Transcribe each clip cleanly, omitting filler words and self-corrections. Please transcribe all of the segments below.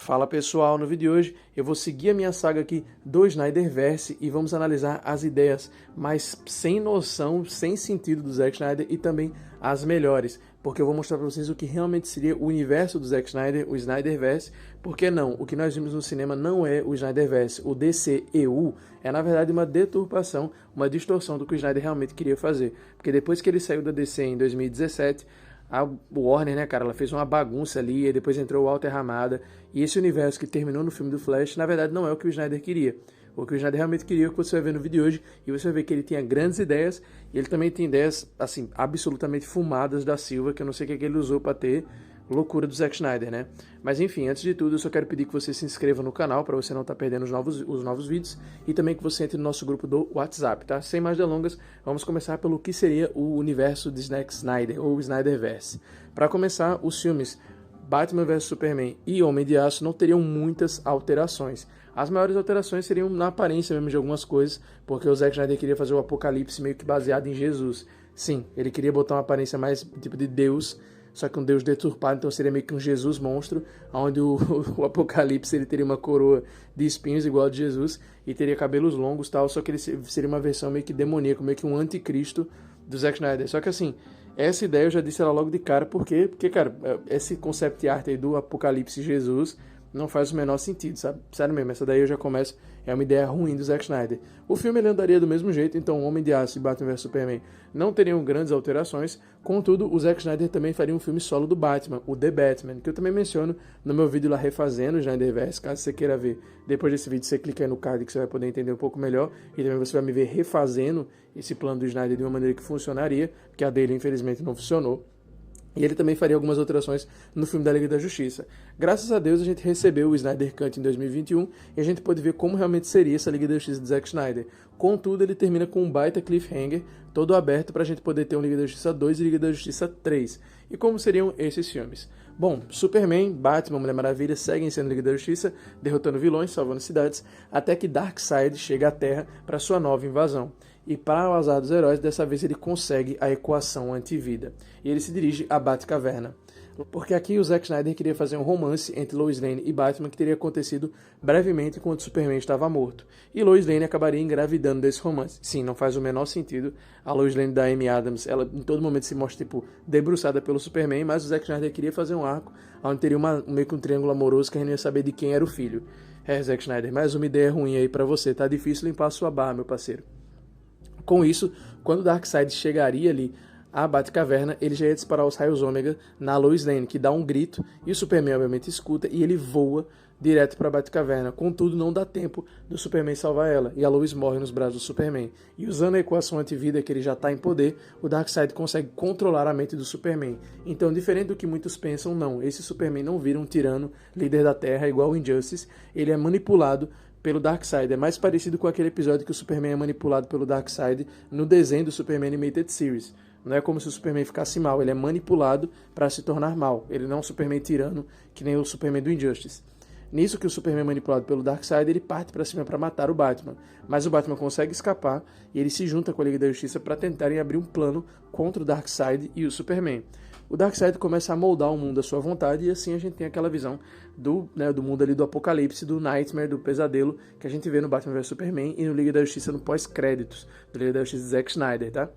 Fala pessoal, no vídeo de hoje eu vou seguir a minha saga aqui do Snyderverse e vamos analisar as ideias mais sem noção, sem sentido do Zack Snyder e também as melhores, porque eu vou mostrar para vocês o que realmente seria o universo do Zack Snyder, o Snyderverse. Porque não, o que nós vimos no cinema não é o Snyderverse, o DCEU é na verdade uma deturpação, uma distorção do que o Snyder realmente queria fazer, porque depois que ele saiu da DC em 2017, a Warner, né, cara, ela fez uma bagunça ali, e depois entrou o Walter Hamada, e esse universo que terminou no filme do Flash, na verdade não é o que o Snyder queria. O que o Snyder realmente queria é o que você vai ver no vídeo de hoje, e você vai ver que ele tinha grandes ideias, e ele também tem ideias, assim, absolutamente fumadas da Silva, que eu não sei o que ele usou para ter loucura do Zack Snyder, né? Mas enfim, antes de tudo, eu só quero pedir que você se inscreva no canal, para você não estar perdendo os novos vídeos, e também que você entre no nosso grupo do WhatsApp, tá? Sem mais delongas, vamos começar pelo que seria o universo de Zack Snyder, ou Snyderverse. Para começar, os filmes Batman vs Superman e Homem de Aço não teriam muitas alterações. As maiores alterações seriam na aparência mesmo de algumas coisas, porque o Zack Snyder queria fazer o Apocalipse meio que baseado em Jesus. Sim, ele queria botar uma aparência mais tipo de Deus, só que um Deus deturpado, então seria meio que um Jesus monstro, onde o Apocalipse ele teria uma coroa de espinhos igual a de Jesus e teria cabelos longos e tal, só que ele seria uma versão meio que demoníaca, meio que um anticristo do Zack Snyder. Só que assim, essa ideia eu já disse ela logo de cara, porque, cara, esse concept art aí do Apocalipse Jesus não faz o menor sentido, sabe? Sério mesmo, essa daí eu já começo, é uma ideia ruim do Zack Snyder. O filme ele andaria do mesmo jeito, então Homem de Aço e Batman vs Superman não teriam grandes alterações, contudo, o Zack Snyder também faria um filme solo do Batman, o The Batman, que eu também menciono no meu vídeo lá refazendo o Snyderverse, caso você queira ver. Depois desse vídeo você clica aí no card que você vai poder entender um pouco melhor, e também você vai me ver refazendo esse plano do Snyder de uma maneira que funcionaria, porque a dele infelizmente não funcionou. E ele também faria algumas alterações no filme da Liga da Justiça. Graças a Deus a gente recebeu o Snyder Cut em 2021 e a gente pôde ver como realmente seria essa Liga da Justiça de Zack Snyder. Contudo, ele termina com um baita cliffhanger, todo aberto para a gente poder ter um Liga da Justiça 2 e Liga da Justiça 3. E como seriam esses filmes? Bom, Superman, Batman, Mulher Maravilha seguem sendo Liga da Justiça, derrotando vilões, salvando cidades, até que Darkseid chega à Terra para sua nova invasão. E para o azar dos heróis, dessa vez ele consegue a equação antivida. E ele se dirige à Batcaverna. Porque aqui o Zack Snyder queria fazer um romance entre Lois Lane e Batman que teria acontecido brevemente enquanto Superman estava morto. E Lois Lane acabaria engravidando desse romance. Sim, não faz o menor sentido. A Lois Lane da Amy Adams, ela em todo momento se mostra tipo debruçada pelo Superman, mas o Zack Snyder queria fazer um arco onde teria meio que um triângulo amoroso que a gente não ia saber de quem era o filho. Zack Snyder, mais uma ideia ruim aí pra você. Tá difícil limpar a sua barra, meu parceiro. Com isso, quando Darkseid chegaria ali à Batcaverna, ele já ia disparar os raios ômega na Lois Lane, que dá um grito, e o Superman obviamente escuta, e ele voa direto para a Batcaverna. Contudo, não dá tempo do Superman salvar ela, e a Lois morre nos braços do Superman. E usando a equação antivida que ele já está em poder, o Darkseid consegue controlar a mente do Superman. Então, diferente do que muitos pensam, não, esse Superman não vira um tirano, líder da Terra, igual o Injustice, ele é manipulado pelo Darkseid. É mais parecido com aquele episódio que o Superman é manipulado pelo Darkseid no desenho do Superman Animated Series. Não é como se o Superman ficasse mal, ele é manipulado para se tornar mal. Ele não é um Superman tirano, que nem o Superman do Injustice. Nisso que o Superman é manipulado pelo Darkseid, ele parte para cima para matar o Batman. Mas o Batman consegue escapar e ele se junta com a Liga da Justiça para tentarem abrir um plano contra o Darkseid e o Superman. O Darkseid começa a moldar o mundo à sua vontade e assim a gente tem aquela visão do mundo ali do apocalipse, do Nightmare, do pesadelo que a gente vê no Batman vs Superman e no Liga da Justiça no pós-créditos do Liga da Justiça de Zack Snyder, tá?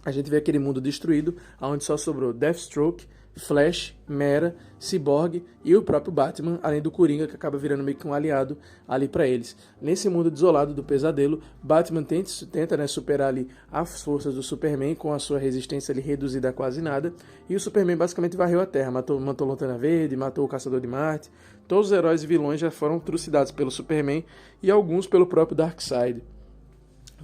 A gente vê aquele mundo destruído, onde só sobrou Deathstroke, Flash, Mera, Cyborg e o próprio Batman, além do Coringa, que acaba virando meio que um aliado ali para eles. Nesse mundo desolado do pesadelo, Batman tenta superar ali as forças do Superman com a sua resistência ali reduzida a quase nada, e o Superman basicamente varreu a Terra, matou Lanterna Verde, matou o Caçador de Marte. Todos os heróis e vilões já foram trucidados pelo Superman e alguns pelo próprio Darkseid.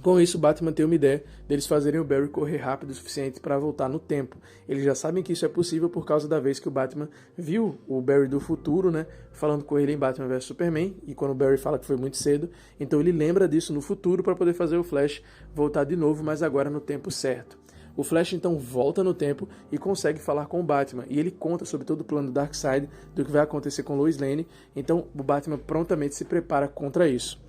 Com isso, Batman tem uma ideia deles fazerem o Barry correr rápido o suficiente para voltar no tempo. Eles já sabem que isso é possível por causa da vez que o Batman viu o Barry do futuro, né, falando com ele em Batman vs Superman, e quando o Barry fala que foi muito cedo, então ele lembra disso no futuro para poder fazer o Flash voltar de novo, mas agora no tempo certo. O Flash então volta no tempo e consegue falar com o Batman, e ele conta sobre todo o plano do Darkseid, do que vai acontecer com Lois Lane, então o Batman prontamente se prepara contra isso.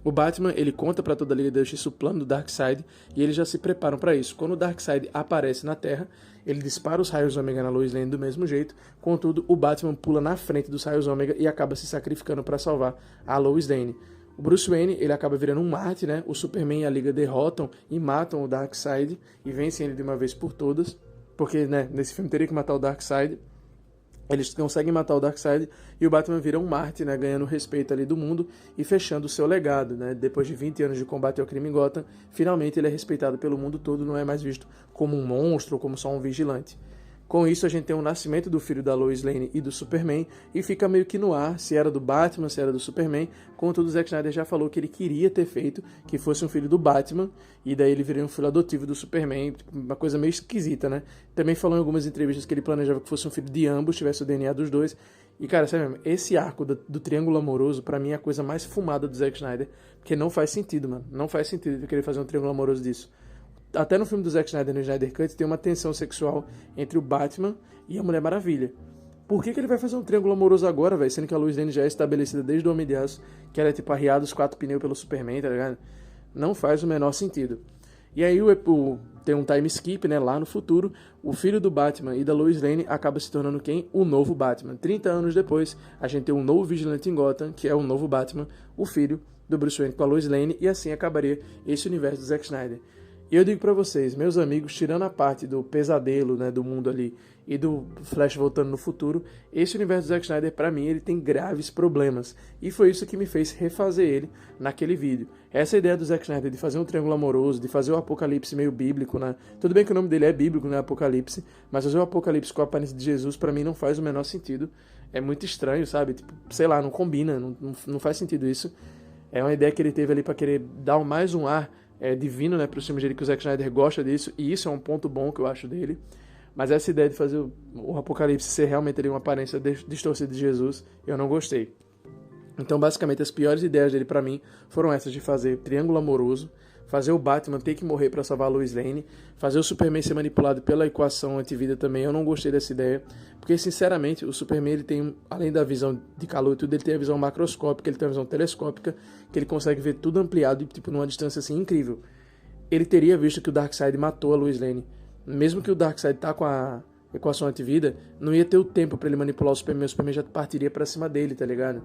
O Batman, ele conta pra toda a Liga da Justiça o plano do Darkseid e eles já se preparam pra isso. Quando o Darkseid aparece na Terra, ele dispara os raios ômega na Lois Lane do mesmo jeito, contudo, o Batman pula na frente dos raios ômega e acaba se sacrificando pra salvar a Lois Lane. O Bruce Wayne, ele acaba virando um Marte, né? O Superman e a Liga derrotam e matam o Darkseid e vencem ele de uma vez por todas, porque, né, nesse filme teria que matar o Darkseid. Eles conseguem matar o Darkseid e o Batman vira um Marte, né, ganhando o respeito ali do mundo e fechando o seu legado, né? Depois de 20 anos de combate ao crime em Gotham, finalmente ele é respeitado pelo mundo todo, não é mais visto como um monstro ou como só um vigilante. Com isso, a gente tem o nascimento do filho da Lois Lane e do Superman, e fica meio que no ar se era do Batman, se era do Superman. Contudo, o Zack Snyder já falou que ele queria ter feito que fosse um filho do Batman, e daí ele viria um filho adotivo do Superman, uma coisa meio esquisita, né? Também falou em algumas entrevistas que ele planejava que fosse um filho de ambos, tivesse o DNA dos dois. E, cara, sabe mesmo, esse arco do triângulo amoroso, pra mim, é a coisa mais fumada do Zack Snyder, porque não faz sentido, mano. Não faz sentido ele querer fazer um triângulo amoroso disso. Até no filme do Zack Snyder, no Snyder Cut, tem uma tensão sexual entre o Batman e a Mulher Maravilha. Por que ele vai fazer um triângulo amoroso agora, velho? Sendo que a Lois Lane já é estabelecida desde o Homem de Aço, que ela é tipo arriada os 4 pneus pelo Superman, tá ligado? Não faz o menor sentido. E aí tem um time skip, né? Lá no futuro, o filho do Batman e da Lois Lane acaba se tornando quem? O novo Batman. 30 anos depois, a gente tem um novo vigilante em Gotham, que é o novo Batman, o filho do Bruce Wayne com a Lois Lane, e assim acabaria esse universo do Zack Snyder. E eu digo pra vocês, meus amigos, tirando a parte do pesadelo, né, do mundo ali e do Flash voltando no futuro, esse universo do Zack Snyder, pra mim, ele tem graves problemas. E foi isso que me fez refazer ele naquele vídeo. Essa ideia do Zack Snyder de fazer um triângulo amoroso, de fazer o Apocalipse meio bíblico, né? Tudo bem que o nome dele é bíblico, né, Apocalipse, mas fazer o Apocalipse com a aparência de Jesus, pra mim, não faz o menor sentido. É muito estranho, sabe? Tipo, sei lá, não combina, não faz sentido isso. É uma ideia que ele teve ali pra querer dar mais um ar divino, né, para os filmes dele, que o Zack Snyder gosta disso, e isso é um ponto bom que eu acho dele. Mas essa ideia de fazer o Apocalipse ser realmente ali uma aparência distorcida de Jesus, eu não gostei. Então, basicamente, as piores ideias dele para mim foram essas de fazer triângulo amoroso, fazer o Batman ter que morrer para salvar a Lois Lane, fazer o Superman ser manipulado pela equação antivida também, eu não gostei dessa ideia, porque, sinceramente, o Superman, ele tem, além da visão de calor e tudo, ele tem a visão macroscópica, ele tem a visão telescópica, que ele consegue ver tudo ampliado, tipo, numa distância, assim, incrível. Ele teria visto que o Darkseid matou a Lois Lane. Mesmo que o Darkseid tá com a equação antivida, não ia ter o tempo para ele manipular o Superman já partiria para cima dele, tá ligado?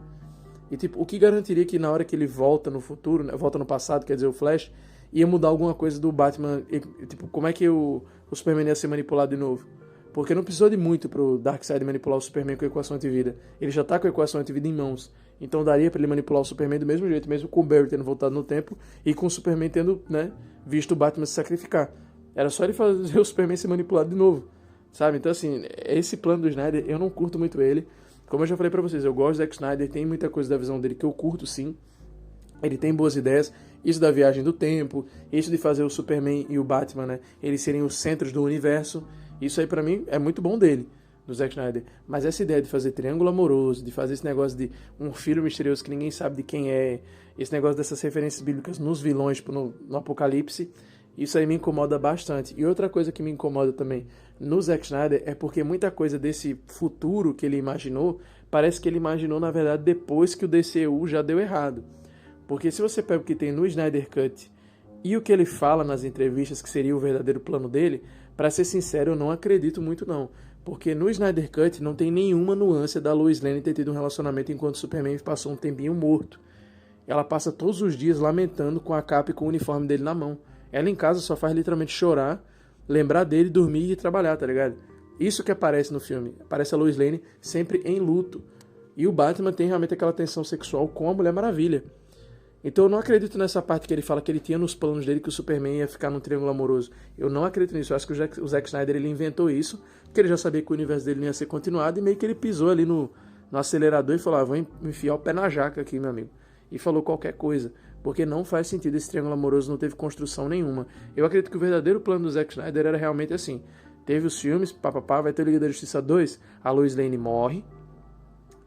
E, tipo, o que garantiria que na hora que ele volta no futuro, né, volta no passado, quer dizer, o Flash, ia mudar alguma coisa do Batman, e, tipo, como é que o Superman ia ser manipulado de novo? Porque não precisou de muito pro Darkseid manipular o Superman com a equação antivida. Ele já tá com a equação antivida em mãos. Então daria pra ele manipular o Superman do mesmo jeito, mesmo com o Barry tendo voltado no tempo e com o Superman tendo, né, visto o Batman se sacrificar. Era só ele fazer o Superman ser manipulado de novo, sabe? Então, assim, esse plano do Snyder, eu não curto muito ele. Como eu já falei pra vocês, eu gosto do Zack Snyder, tem muita coisa da visão dele que eu curto, sim. Ele tem boas ideias, isso da viagem do tempo, isso de fazer o Superman e o Batman, né, eles serem os centros do universo. Isso aí pra mim é muito bom dele, do Zack Snyder. Mas essa ideia de fazer triângulo amoroso, de fazer esse negócio de um filho misterioso que ninguém sabe de quem é, esse negócio dessas referências bíblicas nos vilões, tipo no Apocalipse, isso aí me incomoda bastante. E outra coisa que me incomoda também no Zack Snyder é porque muita coisa desse futuro que ele imaginou, parece que ele imaginou, na verdade, depois que o DCU já deu errado. Porque se você pega o que tem no Snyder Cut e o que ele fala nas entrevistas, que seria o verdadeiro plano dele, pra ser sincero, eu não acredito muito não. Porque no Snyder Cut não tem nenhuma nuance da Lois Lane ter tido um relacionamento enquanto o Superman passou um tempinho morto. Ela passa todos os dias lamentando com a capa e com o uniforme dele na mão. Ela em casa só faz literalmente chorar, lembrar dele, dormir e trabalhar, tá ligado? Isso que aparece no filme. Aparece a Lois Lane sempre em luto. E o Batman tem realmente aquela tensão sexual com a Mulher Maravilha. Então eu não acredito nessa parte que ele fala que ele tinha nos planos dele que o Superman ia ficar num triângulo amoroso. Eu não acredito nisso. Eu acho que o Zack Snyder ele inventou isso, porque ele já sabia que o universo dele não ia ser continuado e meio que ele pisou ali no acelerador e falou, vou enfiar o pé na jaca aqui, meu amigo. E falou qualquer coisa, porque não faz sentido, esse triângulo amoroso não teve construção nenhuma. Eu acredito que o verdadeiro plano do Zack Snyder era realmente assim. Teve os filmes, papapá, vai ter o Liga da Justiça 2, a Lois Lane morre,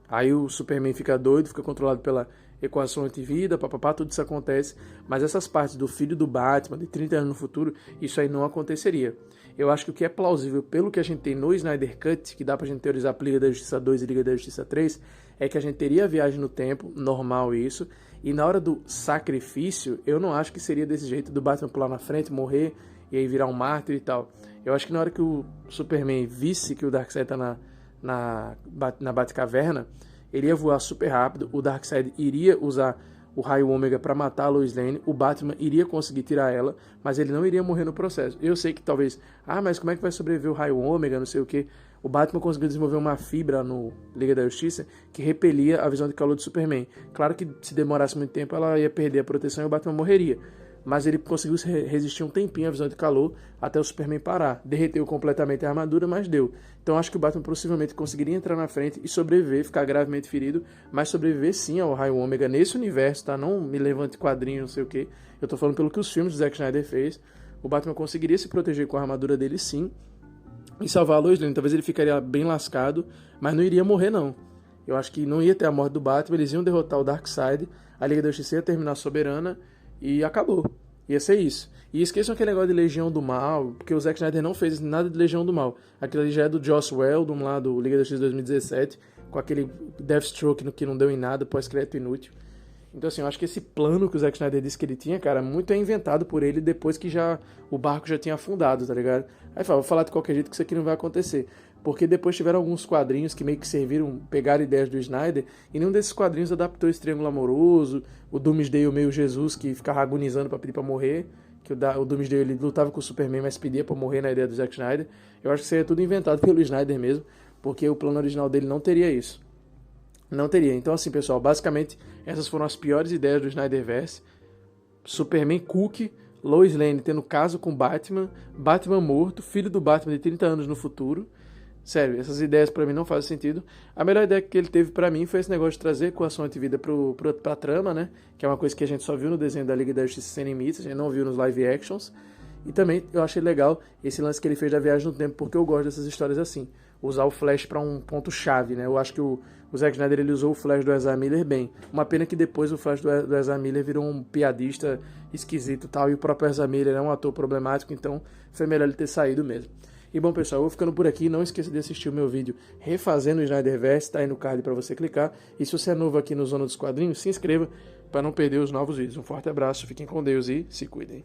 aí o Superman fica doido, fica controlado pela equação antivida, papapá, tudo isso acontece, mas essas partes do filho do Batman, de 30 anos no futuro, isso aí não aconteceria. Eu acho que o que é plausível, pelo que a gente tem no Snyder Cut, que dá pra gente teorizar Liga da Justiça 2 e Liga da Justiça 3, é que a gente teria a viagem no tempo, normal isso, e na hora do sacrifício, eu não acho que seria desse jeito do Batman pular na frente, morrer, e aí virar um mártir e tal. Eu acho que na hora que o Superman visse que o Darkseid tá na Batcaverna, ele ia voar super rápido, o Darkseid iria usar o raio ômega para matar a Lois Lane, o Batman iria conseguir tirar ela, mas ele não iria morrer no processo. Eu sei que talvez, mas como é que vai sobreviver o raio ômega, não sei o que. O Batman conseguiu desenvolver uma fibra no Liga da Justiça que repelia a visão de calor do Superman. Claro que se demorasse muito tempo ela ia perder a proteção e o Batman morreria. Mas ele conseguiu resistir um tempinho à visão de calor até o Superman parar. Derreteu completamente a armadura, mas deu. Então acho que o Batman possivelmente conseguiria entrar na frente e sobreviver, ficar gravemente ferido, mas sobreviver sim ao raio ômega nesse universo, tá? Não me levante quadrinho, não sei o que. Eu tô falando pelo que os filmes do Zack Snyder fez. O Batman conseguiria se proteger com a armadura dele sim e salvar a Lois Lane. Talvez ele ficaria bem lascado, mas não iria morrer não. Eu acho que não ia ter a morte do Batman, eles iam derrotar o Darkseid, a Liga da Justiça ia terminar soberana, e acabou. Ia ser isso. E esqueçam aquele negócio de Legião do Mal, porque o Zack Snyder não fez nada de Legião do Mal. Aquilo ali já é do Joss Whedon, lá do Liga da Justiça 2017, com aquele Deathstroke que não deu em nada, pós-crédito inútil. Então assim, eu acho que esse plano que o Zack Snyder disse que ele tinha, cara, muito é inventado por ele depois que o barco já tinha afundado, tá ligado? Aí fala, vou falar de qualquer jeito que isso aqui não vai acontecer. Porque depois tiveram alguns quadrinhos que meio que serviram, pegaram ideias do Snyder, e nenhum desses quadrinhos adaptou esse triângulo amoroso, o Doomsday, o meio Jesus, que ficava agonizando pra pedir pra morrer, que o Doomsday ele lutava com o Superman, mas pedia pra morrer na ideia do Zack Snyder. Eu acho que isso aí é tudo inventado pelo Snyder mesmo, porque o plano original dele não teria isso. Não teria. Então assim, pessoal, basicamente essas foram as piores ideias do Snyderverse. Superman Cook, Lois Lane tendo caso com Batman, Batman morto, filho do Batman de 30 anos no futuro. Sério, essas ideias pra mim não fazem sentido. A melhor ideia que ele teve pra mim foi esse negócio de trazer equação antivida pra trama, né? Que é uma coisa que a gente só viu no desenho da Liga da Justiça Sem Limites, a gente não viu nos live actions. E também eu achei legal esse lance que ele fez da viagem no tempo, porque eu gosto dessas histórias assim. Usar o Flash pra um ponto-chave, né? Eu acho que o Zack Snyder ele usou o Flash do Ezra Miller bem. Uma pena que depois o Flash do Ezra Miller virou um piadista esquisito e tal, e o próprio Ezra Miller é um ator problemático, então foi melhor ele ter saído mesmo. E bom, pessoal, eu vou ficando por aqui. Não esqueça de assistir o meu vídeo refazendo o Snyderverse, tá aí no card para você clicar. E se você é novo aqui no Zona dos Quadrinhos, se inscreva para não perder os novos vídeos. Um forte abraço, fiquem com Deus e se cuidem.